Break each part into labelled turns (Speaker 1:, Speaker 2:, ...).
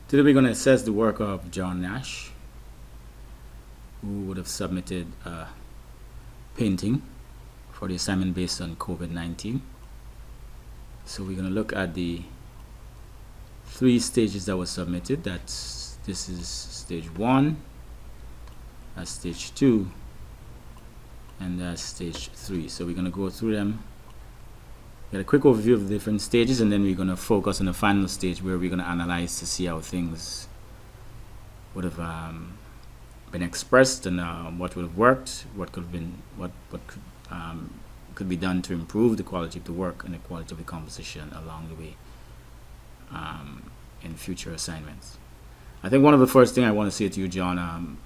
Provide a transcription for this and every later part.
Speaker 1: Today we're going to assess the work of John Nash, who would have submitted a painting for the assignment based on COVID-19. So we're going to look at the 3 stages that were submitted. This is stage 1, that's stage 2, and that's stage 3. So we're going to go through them, get a quick overview of the different stages, and then we're going to focus on the final stage where we're going to analyze to see how things would have been expressed and what would have worked, what could have been, what could be done to improve the quality of the work and the quality of the composition along the way in future assignments. I think one of the first things I want to say to you, John,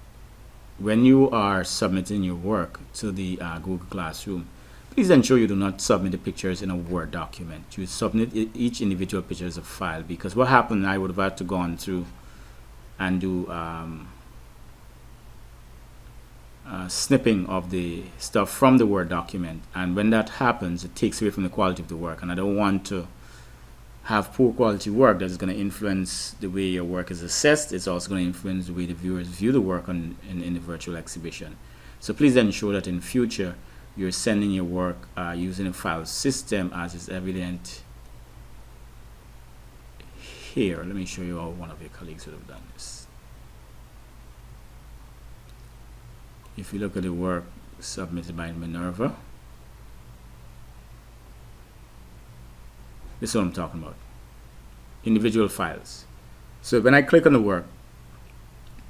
Speaker 1: when you are submitting your work to the Google Classroom, please ensure you do not submit the pictures in a Word document. You submit each individual picture as a file, because what happened, I would have had to go on through and do snipping of the stuff from the Word document, and when that happens, it takes away from the quality of the work, and I don't want to have poor quality work that is going to influence the way your work is assessed. It's also going to influence the way the viewers view the work in the virtual exhibition. So please ensure that in future you're sending your work using a file system, as is evident here. Let me show you how one of your colleagues would have done this. If you look at the work submitted by Minerva, this is what I'm talking about. Individual files. So when I click on the work,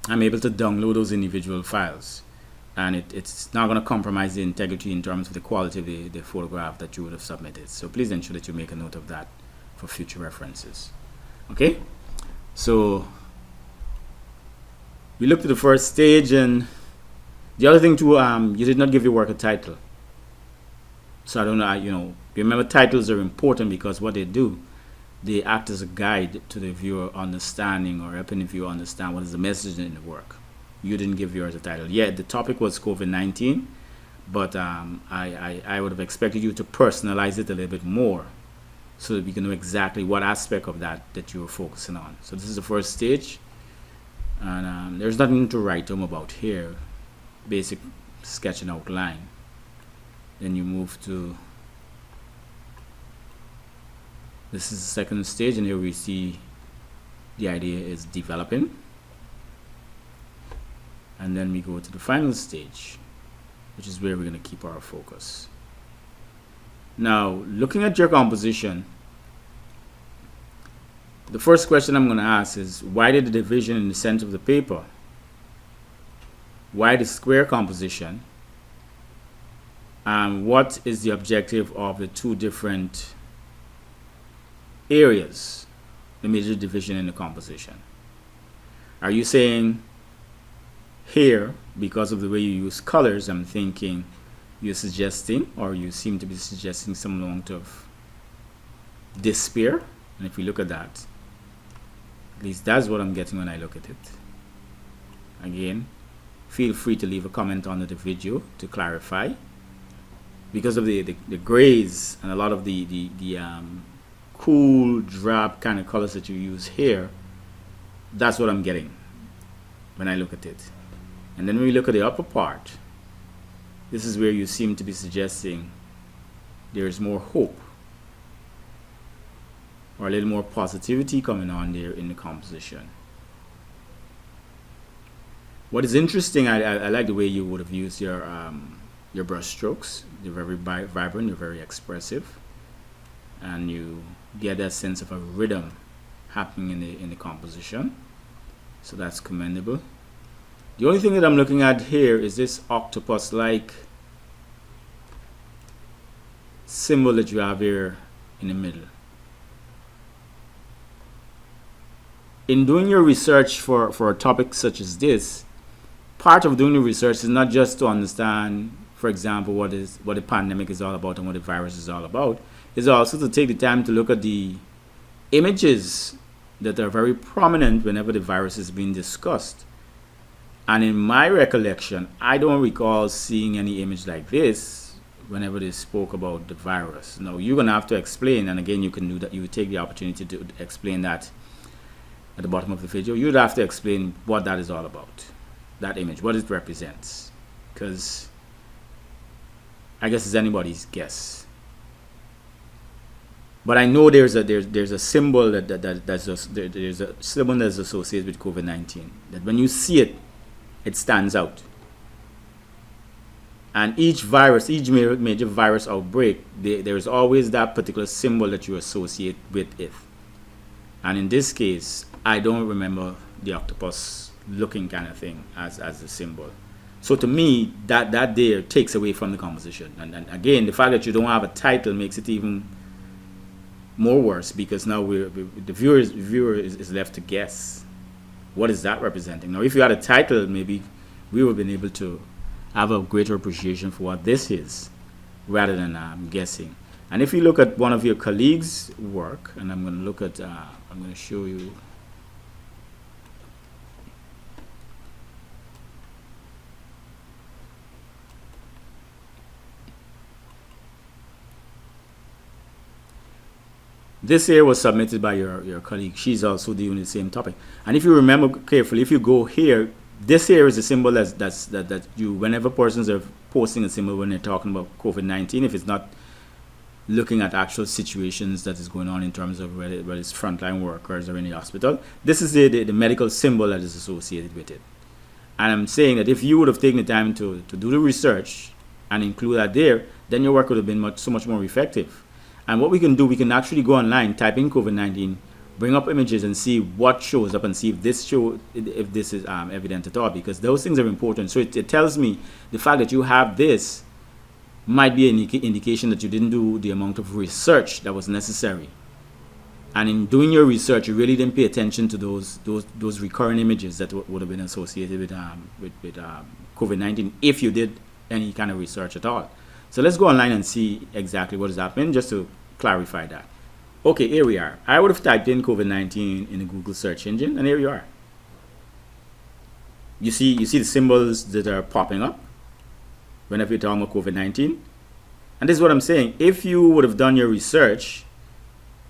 Speaker 1: I'm able to download those individual files, and it's not going to compromise the integrity in terms of the quality of the photograph that you would have submitted. So please ensure that you make a note of that for future references. Okay, so we looked at the first stage, and the other thing too, you did not give your work a title. So I don't know, remember, titles are important because what they do, they act as a guide to the viewer understanding, or helping the viewer understand what is the message in the work. You didn't give yours a title. Yeah, the topic was COVID-19, but I would have expected you to personalize it a little bit more so that we can know exactly what aspect of that you were focusing on. So this is the first stage, and there's nothing to write home about here. Basic sketch and outline. Then you move to, this is the second stage, and here we see the idea is developing. And then we go to the final stage, which is where we're going to keep our focus. Now, looking at your composition, the first question I'm going to ask is, why did the division in the center of the paper? Why the square composition? And what is the objective of the 2 different areas, the major division in the composition? Are you saying here, because of the way you use colors, I'm thinking you're suggesting, or you seem to be suggesting, some amount of despair? And if we look at that, at least that's what I'm getting when I look at it. Again, feel free to leave a comment under the video to clarify. Because of the grays and a lot of the cool drab kind of colors that you use here, that's what I'm getting when I look at it. And then when we look at the upper part, this is where you seem to be suggesting there is more hope, or a little more positivity coming on there in the composition. What is interesting, I like the way you would have used your brush strokes. They're very vibrant, they're very expressive, and you get that sense of a rhythm happening in the composition. So that's commendable. The only thing that I'm looking at here is this octopus-like symbol that you have here in the middle. In doing your research for a topic such as this, part of doing the research is not just to understand, for example, what the pandemic is all about and what the virus is all about. Is also to take the time to look at the images that are very prominent whenever the virus is being discussed. And in my recollection, I don't recall seeing any image like this whenever they spoke about the virus. Now, you're going to have to explain, and again, you can do that. You take the opportunity to explain that at the bottom of the video, you'd have to explain what that is all about, that image, what it represents, because I guess it's anybody's guess. But I know there's a symbol there's a symbol that's associated with COVID-19, that when you see it, it stands out. And each virus, each major virus outbreak, there's always that particular symbol that you associate with it. And in this case, I don't remember the octopus looking kind of thing as a symbol. So to me, that there takes away from the composition. And again, the fact that you don't have a title makes it even more worse, because now the viewer is left to guess. What is that representing? Now, if you had a title, maybe we would have been able to have a greater appreciation for what this is, rather than guessing. And if you look at one of your colleagues' work, and I'm going to look at, I'm going to show you. This here was submitted by your colleague. She's also doing the same topic. And if you remember carefully, if you go here, this here is a symbol that you, whenever persons are posting a symbol when they're talking about COVID-19, if it's not looking at actual situations that is going on in terms of whether it's frontline workers or in the hospital, this is the medical symbol that is associated with it. And I'm saying that if you would have taken the time to do the research and include that there, then your work would have been so much more effective. And what we can do, we can actually go online, type in COVID-19, bring up images and see what shows up, and see if this is evident at all, because those things are important. So it tells me the fact that you have this might be an indication that you didn't do the amount of research that was necessary. And in doing your research, you really didn't pay attention to those recurring images that would have been associated with COVID-19 if you did any kind of research at all. So let's go online and see exactly what is happening, just to clarify that. Okay, here we are. I would have typed in COVID-19 in the Google search engine, and here you are. You see the symbols that are popping up whenever you're talking about COVID-19. And this is what I'm saying. If you would have done your research,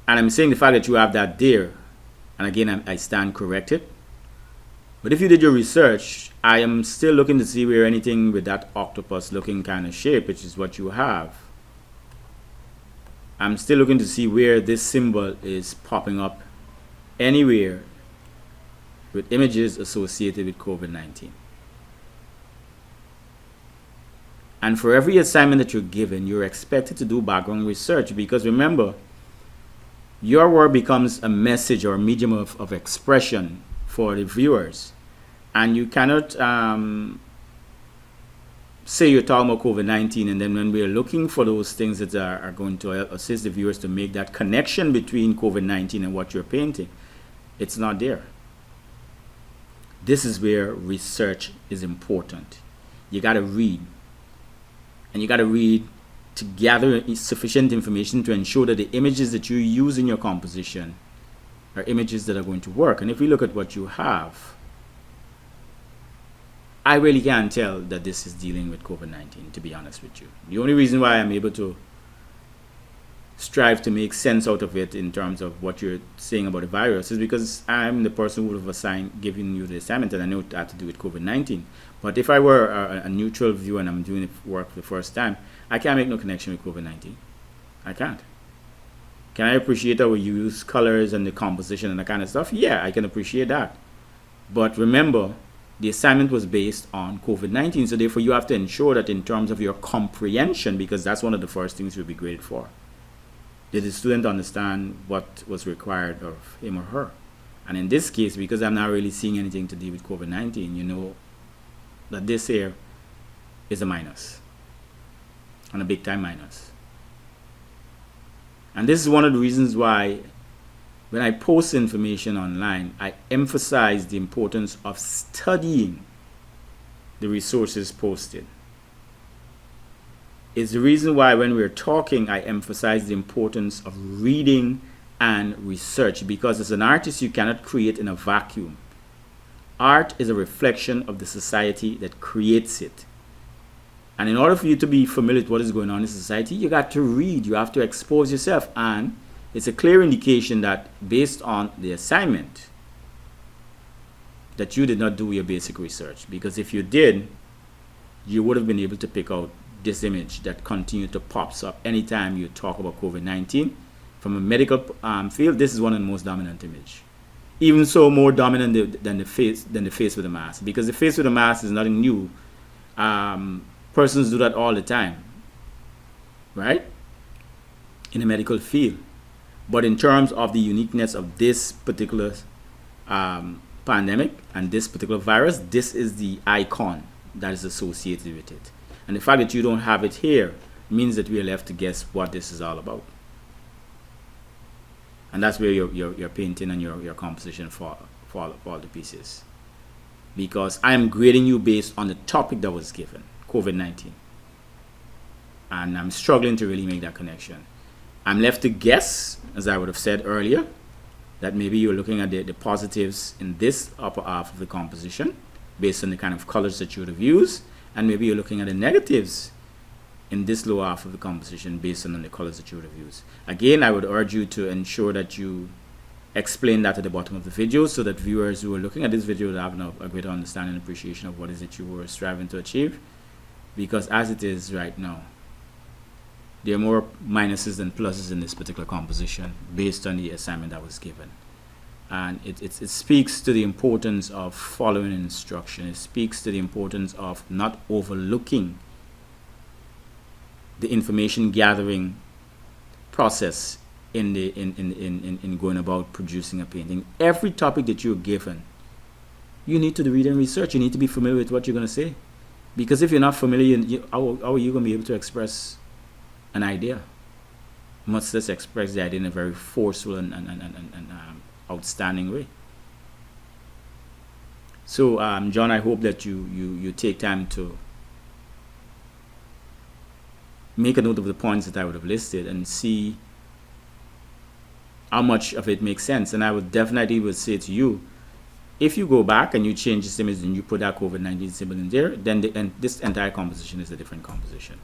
Speaker 1: and I'm saying the fact that you have that there, and again, I stand corrected. But if you did your research, I am still looking to see where anything with that octopus looking kind of shape, which is what you have. I'm still looking to see where this symbol is popping up anywhere with images associated with COVID-19. And for every assignment that you're given, you're expected to do background research, because remember, your work becomes a message or a medium of expression for the viewers. And you cannot say you're talking about COVID-19, and then when we're looking for those things that are going to assist the viewers to make that connection between COVID-19 and what you're painting, it's not there. This is where research is important. You got to read. And you got to read to gather sufficient information to ensure that the images that you use in your composition are images that are going to work. And if we look at what you have, I really can't tell that this is dealing with COVID-19, to be honest with you. The only reason why I'm able to strive to make sense out of it in terms of what you're saying about the virus is because I'm the person who would have given you the assignment, and I know it had to do with COVID-19. But if I were a neutral viewer and I'm doing the work for the first time, I can't make no connection with COVID-19. I can't. Can I appreciate how we use colors and the composition and that kind of stuff? Yeah, I can appreciate that. But remember, the assignment was based on COVID-19, so therefore you have to ensure that in terms of your comprehension, because that's one of the first things you'll be graded for, did the student understand what was required of him or her? And in this case, because I'm not really seeing anything to do with COVID-19, you know that this here is a minus, and a big time minus. And this is one of the reasons why when I post information online, I emphasize the importance of studying the resources posted. It's the reason why when we're talking, I emphasize the importance of reading and research, because as an artist, you cannot create in a vacuum. Art is a reflection of the society that creates it. And in order for you to be familiar with what is going on in society, you got to read, you have to expose yourself. And it's a clear indication that based on the assignment, that you did not do your basic research, because if you did, you would have been able to pick out this image that continued to pops up anytime you talk about COVID-19. From a medical field, this is one of the most dominant image. Even so, more dominant than the face with a mask, because the face with a mask is nothing new. Persons do that all the time, right? In the medical field. But in terms of the uniqueness of this particular pandemic and this particular virus, this is the icon that is associated with it. And the fact that you don't have it here means that we are left to guess what this is all about. And that's where your painting and your composition fall to pieces. Because I am grading you based on the topic that was given, COVID-19. And I'm struggling to really make that connection. I'm left to guess, as I would have said earlier, that maybe you're looking at the positives in this upper half of the composition based on the kind of colors that you would have used, and maybe you're looking at the negatives in this lower half of the composition based on the colors that you would have used. Again, I would urge you to ensure that you explain that at the bottom of the video so that viewers who are looking at this video will have a greater understanding and appreciation of what is it you were striving to achieve. Because as it is right now, there are more minuses than pluses in this particular composition based on the assignment that was given. And it speaks to the importance of following instruction. It speaks to the importance of not overlooking the information gathering process in going about producing a painting. Every topic that you're given, you need to read and research. You need to be familiar with what you're going to say. Because if you're not familiar, how are you going to be able to express an idea? Much less express the idea in a very forceful and outstanding way. So, John, I hope that you take time to make a note of the points that I would have listed and see how much of it makes sense. And I would definitely say to you, if you go back and you change this image and you put that COVID-19 symbol in there, then this entire composition is a different composition.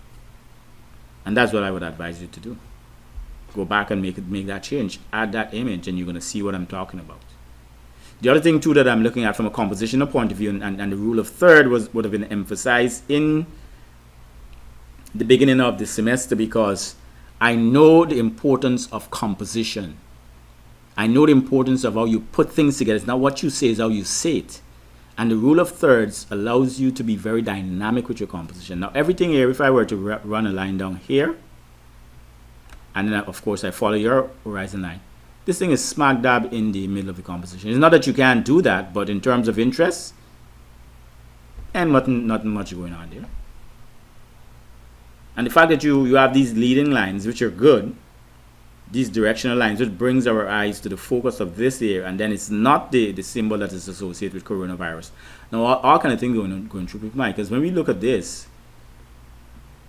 Speaker 1: And that's what I would advise you to do. Go back and make that change. Add that image and you're going to see what I'm talking about. The other thing too that I'm looking at from a compositional point of view, and the rule of third would have been emphasized in the beginning of the semester, because I know the importance of composition. I know the importance of how you put things together. It's not what you say, it's how you say it. And the rule of thirds allows you to be very dynamic with your composition. Now, everything here, if I were to run a line down here, and then of course I follow your horizon line, this thing is smack dab in the middle of the composition. It's not that you can't do that, but in terms of interest, and nothing much going on there. And the fact that you have these leading lines, which are good, these directional lines, which brings our eyes to the focus of this here, and then it's not the symbol that is associated with coronavirus. Now, all kind of things going through people's mind, because when we look at this,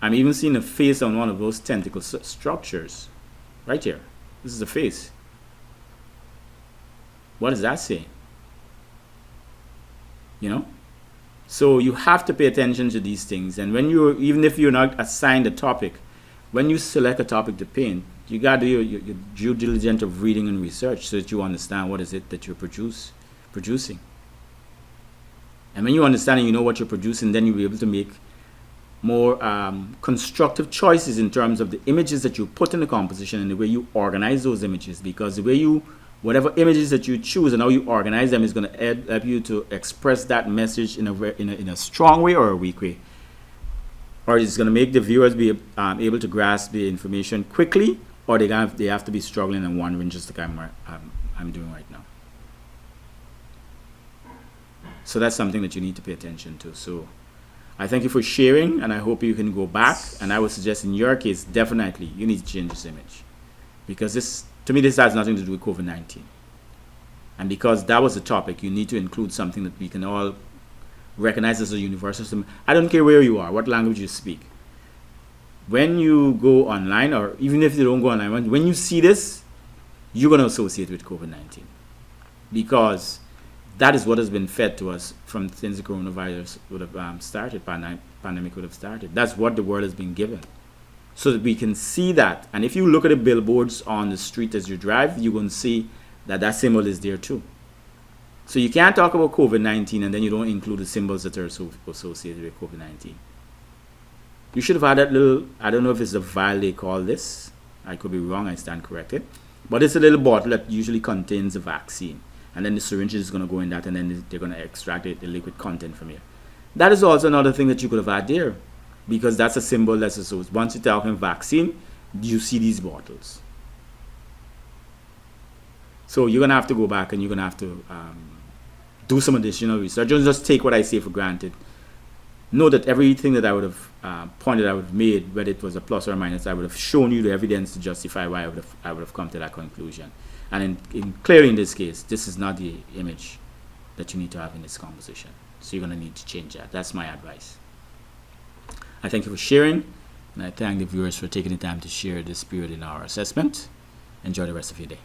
Speaker 1: I'm even seeing a face on one of those tentacle structures, right here. This is a face. What does that say? You know? So you have to pay attention to these things. And when even if you're not assigned a topic, when you select a topic to paint, you got to do your due diligence of reading and research so that you understand what is it that you're producing. And when you understand and you know what you're producing, then you'll be able to make more constructive choices in terms of the images that you put in the composition and the way you organize those images. Because the way whatever images that you choose and how you organize them is going to help you to express that message in a strong way or a weak way. Or it's going to make the viewers be able to grasp the information quickly, or they have to be struggling and wondering, just like I'm doing right now. So that's something that you need to pay attention to. So I thank you for sharing, and I hope you can go back. And I would suggest in your case, definitely, you need to change this image. Because to me, this has nothing to do with COVID-19. And because that was the topic, you need to include something that we can all recognize as a universal system. I don't care where you are, what language you speak. When you go online, or even if you don't go online, when you see this, you're going to associate with COVID-19. Because that is what has been fed to us from since the coronavirus would have started, pandemic would have started. That's what the world has been given. So that we can see that. And if you look at the billboards on the street as you drive, you're going to see that symbol is there too. So you can't talk about COVID-19 and then you don't include the symbols that are associated with COVID-19. You should have had that little, I don't know if it's the vial they call this. I could be wrong, I stand corrected. But it's a little bottle that usually contains the vaccine. And then the syringe is going to go in that, and then they're going to extract the liquid content from here. That is also another thing that you could have had there, because that's a symbol that's associated. Once you're talking vaccine, you see these bottles. So you're going to have to go back and you're going to have to do some additional research. Don't just take what I say for granted. Know that everything that I would have pointed, I would have made, whether it was a plus or a minus, I would have shown you the evidence to justify why I would have come to that conclusion. And clearly in this case, this is not the image that you need to have in this composition. So you're going to need to change that. That's my advice. I thank you for sharing, and I thank the viewers for taking the time to share this period in our assessment. Enjoy the rest of your day.